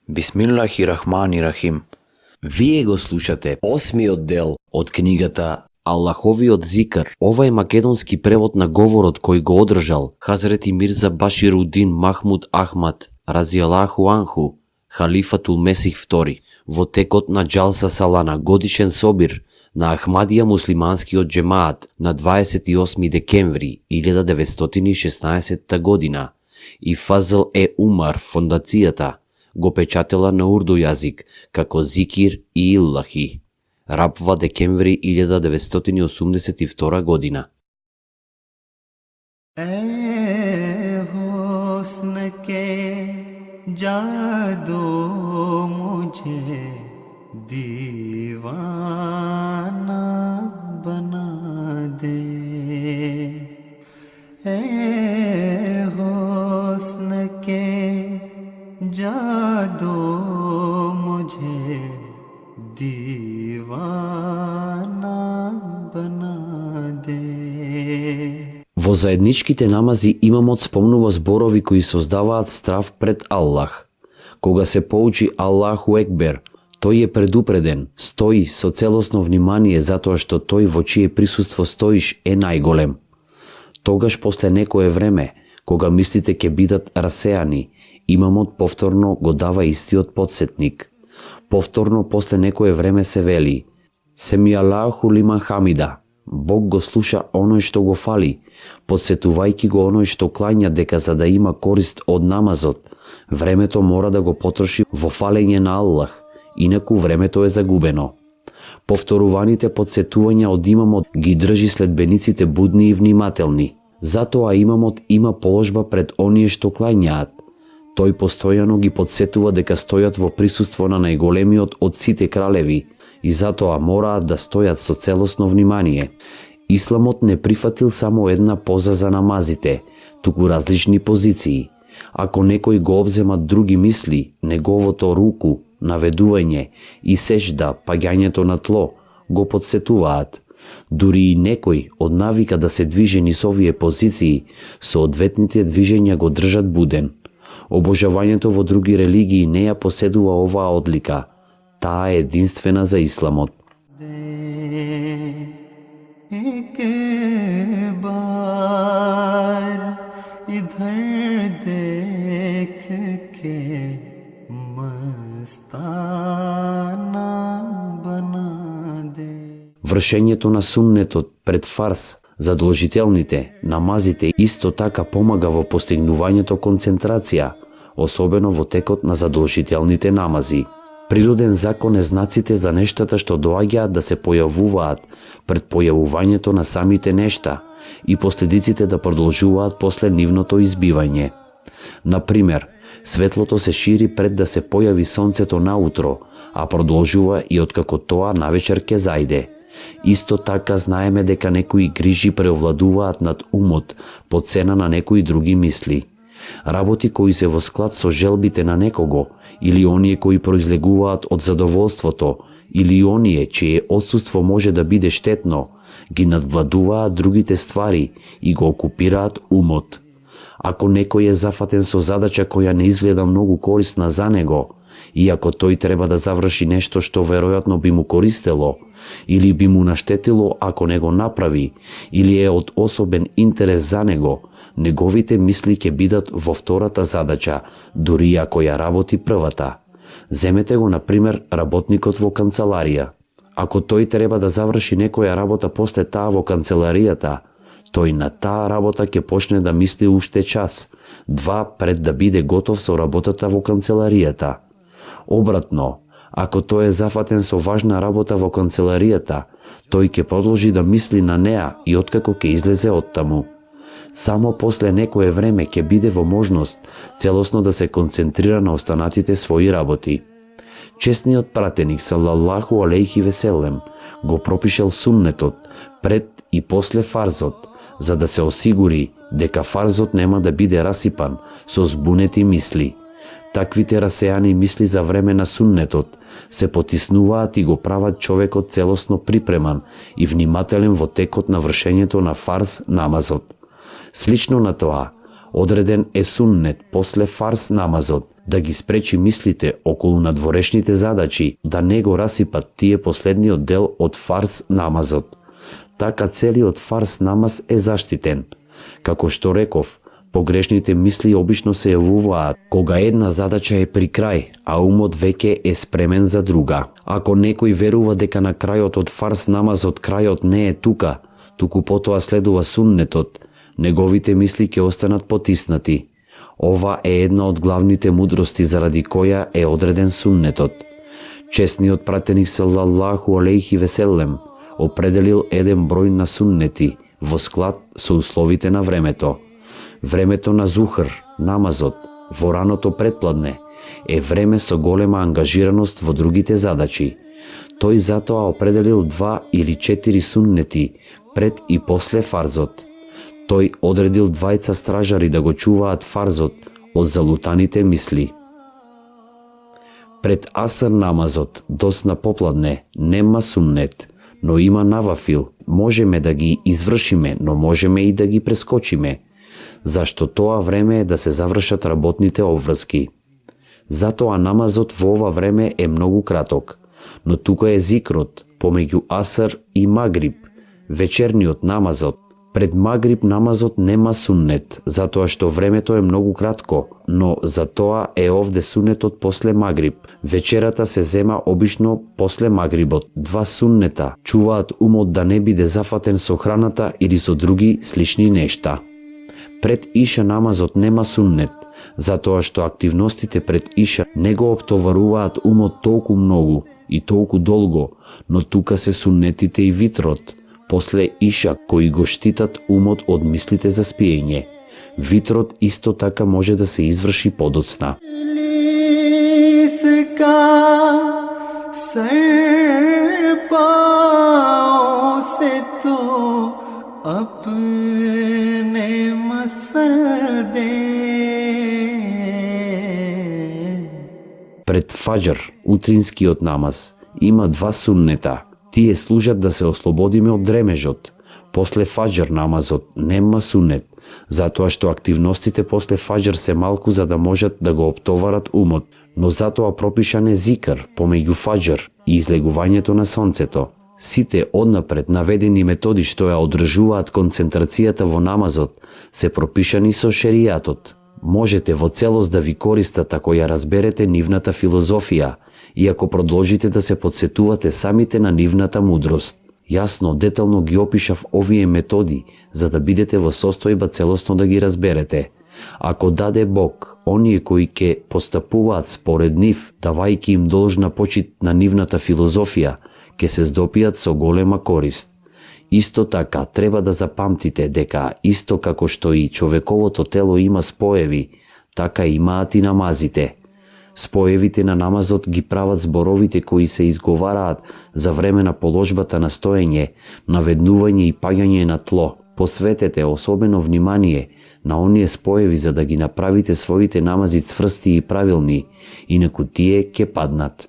Бисмиллахи-рахмани-рахим. Вие го слушате осмиот дел од книгата Аллаховиот зикр. Ова е македонски превод на говорот кој го одржал Хазрети Мирза Баширудин Махмуд Ахмад разијалаху анху, халифатул Месих II, во текот на Џалса Салана, годишен собир на Ахмадија муслиманскиот џемаат на 28 декември 1916 година, и Фазл Умар фондацијата го печатела на урду јазик како Зикир и Иллахи. Рабва, декември 1982 година. हुस्न के जादू मुझे दीवाना बना दे, हुस्न के जादू मुझे दीवाना बना दे. Во заедничките намази имамот спомнува зборови кои создаваат страв пред Аллах. Кога се поучи Аллаху Екбер, тој е предупреден, стои со целосно внимание затоа што тој во чие присуство стоиш е најголем. Тогаш после некое време, кога мислите ќе бидат расеани, имамот повторно го дава истиот подсетник. Повторно после некое време се вели: Семи Аллаху лиман хамида. Бог го слуша оној што го фали, подсетувајќи го оној што клања дека за да има корист од намазот, времето мора да го потроши во фалење на Аллах, инаку времето е загубено. Повторуваните подсетувања од имамот ги држи следбениците будни и внимателни. Затоа имамот има положба пред оние што клањаат. Тој постојано ги подсетува дека стојат во присуство на најголемиот од сите кралеви и затоа мораат да стојат со целосно внимание. Исламот не прифатил само една поза за намазите, туку различни позиции. Ако некој го обзема други мисли, неговото руку, наведување и сежда, паѓањето на тло, го подсетуваат. Дури и некој од навика да се движи низ овие позиции, соодветните движења го држат буден. Обожавањето во други религии не ја поседува оваа одлика. Таа е единствена за исламот. Вршењето на суннетот пред фарс, задолжителните, намазите исто така помага во постигнувањето концентрација, особено во текот на задолжителните намази. Природен закон е знаците за нештата што доаѓаат да се појавуваат пред појавувањето на самите нешта и последиците да продолжуваат после нивното избивање. Например, светлото се шири пред да се појави сонцето наутро, а продолжува и откако тоа навечер ќе зајде. Исто така знаеме дека некои грижи преовладуваат над умот по цена на некои други мисли. Работи кои се во склад со желбите на некого, или оние кои произлегуваат од задоволството, или оние чие отсуство може да биде штетно, ги надвладуваат другите ствари и го окупираат умот. Ако некој е зафатен со задача која не изгледа многу корисна за него, и ако тој треба да заврши нешто што веројатно би му користело, или би му наштетило ако не го направи, или е од особен интерес за него, неговите мисли ќе бидат во втората задача, дури ако ја работи првата. Земете го, например, работникот во канцеларија. Ако тој треба да заврши некоја работа после таа во канцеларијата, тој на таа работа ќе почне да мисли уште час, два пред да биде готов со работата во канцеларијата. Обратно, ако тој е зафатен со важна работа во канцеларијата, тој ќе продолжи да мисли на неа и откако ќе излезе од таму. Само после некое време ќе биде во можност целосно да се концентрира на останатите своји работи. Честниот пратеник салаллаху алейхи веселем го пропишел суннетот пред и после фарзот, за да се осигури дека фарзот нема да биде расипан со збунети мисли. Таквите расеани мисли за време на суннетот се потиснуваат и го прават човекот целосно припреман и внимателен во текот на вршењето на фарз намазот. Слично на тоа, Одреден е суннет после фарс намазот да ги спречи мислите околу надворешните задачи да не го расипат тие последниот дел од фарс намазот. Така целиот фарс намаз е заштитен. Како што реков, погрешните мисли обично се јавуваат кога една задача е при крај, а умот веќе е спремен за друга. Ако некој верува дека на крајот од фарс намазот крајот не е тука, туку потоа следува суннетот, неговите мисли ќе останат потиснати. Ова е една од главните мудрости заради која е одреден суннетот. Чесниот пратеник салаллаху алейхи веселем определил еден број на суннети во склад со условите на времето. Времето на зухр, намазот, во раното предпладне, е време со голема ангажираност во другите задачи. Тој затоа определил 2 или 4 суннети пред и после фарзот. Тој одредил 2 стражари да го чуваат фарзот од залутаните мисли. Пред аср намазот, досна попладне, нема суннет, но има навафил. Можеме да ги извршиме, но можеме и да ги прескочиме, зашто тоа време е да се завршат работните обврски. Затоа намазот во ова време е многу краток, но тука е зикрот помеѓу аср и магриб, вечерниот намазот. Пред магриб намазот нема суннет, затоа што времето е многу кратко, но за тоа е овде суннетот после магриб. Вечерата се зема обично после магрибот. 2 суннета чуваат умот да не биде зафатен со храната или со други слични нешта. Пред иша намазот нема суннет, затоа што активностите пред иша не го оптоваруваат умот толку многу и толку долго, но тука се суннетите и витрот после иша кои го штитат умот од мислите за спиење. Витрот исто така може да се изврши подоцна. Пред фаџр, утринскиот намаз, има 2 суннета. Тие служат да се ослободиме од дремежот. После фаџр намазот нема суннет, затоа што активностите после фаџр се малку за да можат да го оптоварат умот, но затоа пропишан е зикр помеѓу фаџр и излегувањето на сонцето. Сите однапред наведени методи што ја одржуваат концентрацијата во намазот се пропишани со шеријатот. Можете во целост да ви користат ако ја разберете нивната филозофија и ако продолжите да се подсетувате самите на нивната мудрост. Јасно, детално ги опишав овие методи за да бидете во состојба целосно да ги разберете. Ако даде Бог, оние кои ќе постапуваат според нив, давајќи им должна почит на нивната филозофија, ќе се здобијат со голема корист. Исто така, треба да запамтите дека исто како што и човековото тело има споеви, така имаат и намазите. Споевите на намазот ги прават зборовите кои се изговараат за време на положбата на стоење, наведнување и паѓање на тло. Посветете особено внимание на оние споеви за да ги направите своите намази цврсти и правилни, инаку тие ќе паднат.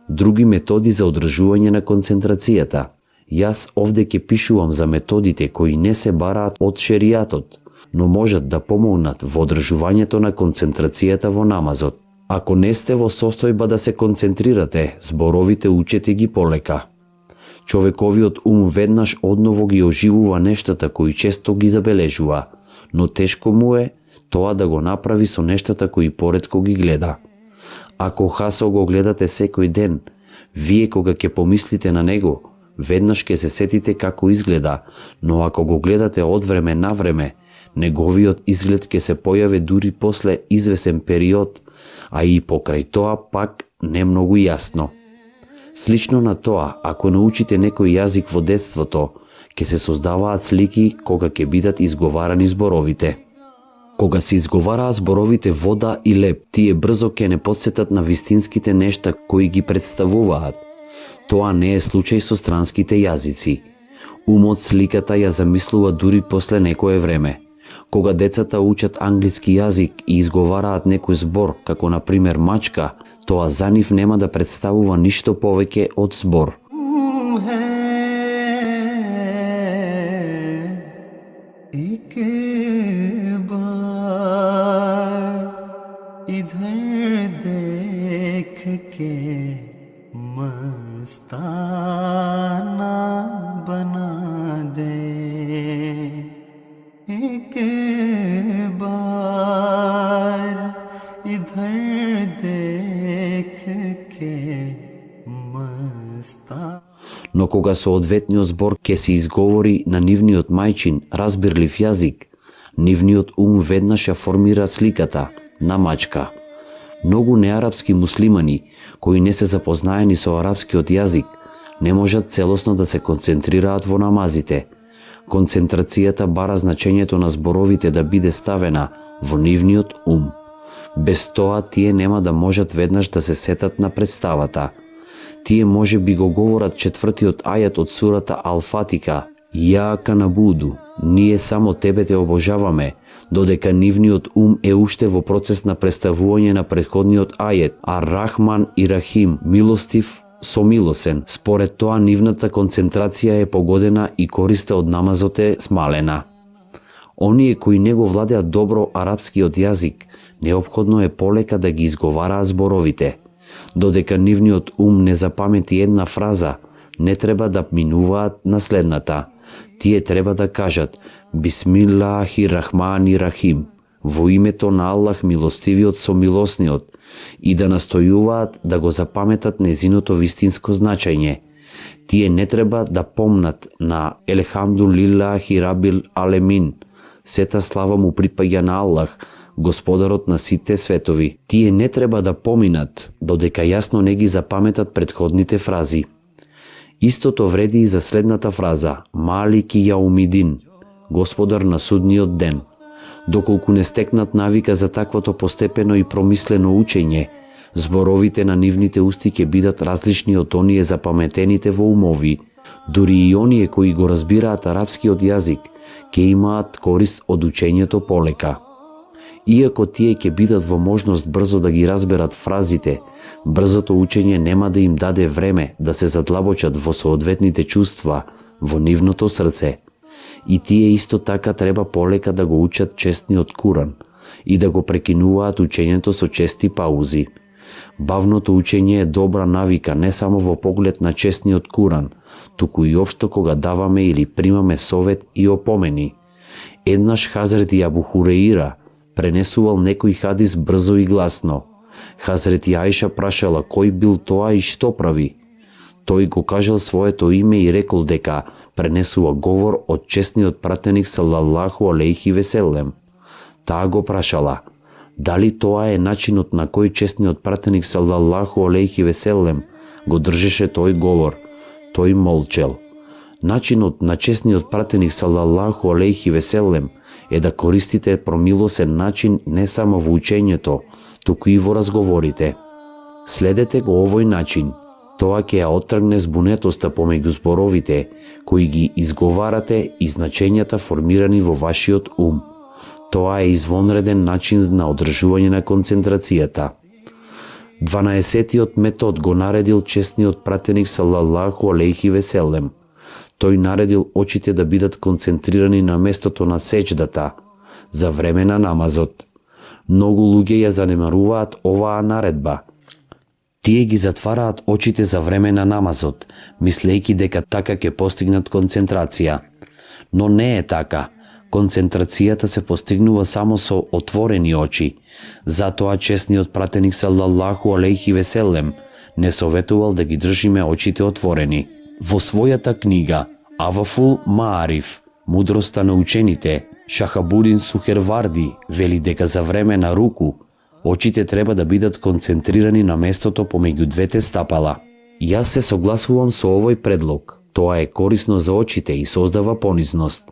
Други методи за одржување на концентрацијата. Јас овде ќе пишувам за методите кои не се бараат од шеријатот, но можат да помогнат во одржувањето на концентрацијата во намазот. Ако не сте во состојба да се концентрирате, зборовите учете ги полека. Човековиот ум веднаш одново ги оживува нештата кои често ги забележува, но тешко му е тоа да го направи со нештата кои поретко ги гледа. Ако хасо го гледате секој ден, вие кога ќе помислите на него, веднаш ќе се сетите како изгледа, но ако го гледате од време на време, неговиот изглед ќе се појави дури после извесен период, а и покрај тоа пак не многу јасно. Слично на тоа, ако научите некој јазик во детството, ќе се создаваат слики кога ќе бидат изговарани зборовите. Кога се изговараат зборовите вода и леп, тие брзо ќе не подсетат на вистинските нешта кои ги представуваат. Тоа не е случај со странските јазици. Умот сликата ја замислува дури после некое време. Кога децата учат англиски јазик и изговараат некој збор, како на пример мачка, тоа за нив нема да представува ништо повеќе од збор. एक बार के मस्ताना बना दे। एक बार इधर देख के मस्ताना. Но кога соодветниот збор ќе се изговори на нивниот мајчин разбирлив јазик, нивниот ум веднаш ја формира сликата на мачка. Многу неарапски муслимани, кои не се запознаени со арапскиот јазик, не можат целосно да се концентрираат во намазите. Концентрацијата бара значењето на зборовите да биде ставена во нивниот ум. Без тоа тие нема да можат веднаш да се сетат на представата. Тие може би го говорат четвртиот ајат од сурата Ал-Фатика: Јаака набуду, ние само тебе те обожаваме, додека нивниот ум е уште во процес на представување на претходниот ајет Ар-Рахман и Рахим, милостив со милосен. Според тоа нивната концентрација е погодена и користа од намазот е смалена. Оние кои не го владеат добро арапскиот јазик, неопходно е полека да ги изговараат зборовите. Додека нивниот ум не запамети една фраза, не треба да минуваат на следната. Тие треба да кажат Бисмиллахи рахмани рахим, во името на Аллах милостивиот со милосниот, и да настојуваат да го запаметат незиното вистинско значење. Тие не треба да помнат на Елхамдулиллахи рабил алемин, сета слава му припаѓа на Аллах, Господарот на сите светови. Тие не треба да поминат, додека јасно не ги запаметат претходните фрази. Истото вреди и за следната фраза Малики јаумидин, Господар на судниот ден. Доколку не стекнат навика за таквото постепено и промислено учење, зборовите на нивните усти ќе бидат различни од оние запаметените во умови. Дури и оние кои го разбираат арапскиот јазик, ќе имаат корист од учењето полека. Иако тие ќе бидат во можност брзо да ги разберат фразите, брзото учење нема да им даде време да се задлабочат во соодветните чувства, во нивното срце. И тие исто така треба полека да го учат честниот Куран и да го прекинуваат учењето со чести паузи. Бавното учење е добра навика не само во поглед на честниот Куран, туку и општо кога даваме или примаме совет и опомени. Еднаш Хазрети Абу Хуреира пренесувал некој хадис брзо и гласно. Хазрети Аиша прашала кој бил тоа и што прави. Тој го кажал своето име и рекол дека пренесува говор од честниот пратеник салаллаху алейхи веселем. Таа го прашала, дали тоа е начинот на кој честниот пратеник салаллаху алейхи веселем го држеше тој говор. Тој молчел. Начинот на честниот пратеник салаллаху алейхи веселем е да користите промилосен начин не само во учењето, туку и во разговорите. Следете го овој начин. Тоа ќе ја оттргне збунетоста помеѓу зборовите, кои ги изговарате и значењата формирани во вашиот ум. Тоа е извонреден начин на одржување на концентрацијата. 12-тиот метод го наредил честниот пратеник салаллаху алейхи веселем. Тој наредил очите да бидат концентрирани на местото на сеџдата, за време на намазот. Многу луѓе ја занемаруваат оваа наредба. Тие ги затвараат очите за време на намазот, мислејќи дека така ќе постигнат концентрација. Но не е така. Концентрацијата се постигнува само со отворени очи. Затоа честниот пратеник салаллаху алейхи веселем не советувал да ги држиме очите отворени. Во својата книга Авафул Маариф, мудроста на учените, Шахабудин Сухерварди вели дека за време на руку очите треба да бидат концентрирани на местото помеѓу двете стапала. Јас се согласувам со овој предлог. Тоа е корисно за очите и создава понизност.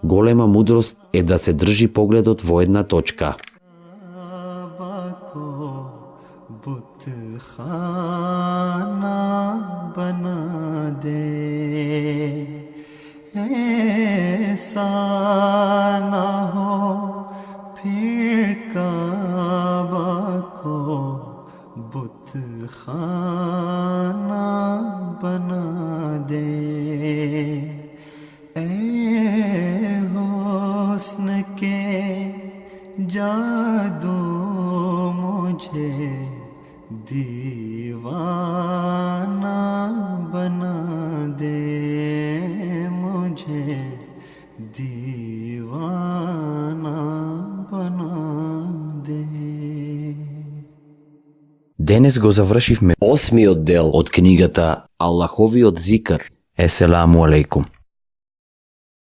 Голема мудрост е да се држи погледот во една точка. जादू मुझे दी दीवाना बना दे मुझे दीवाना बना दे. Денес го завршивме 8-миот дел од книгата Аллаховиот зикр. Еселаму алейкум.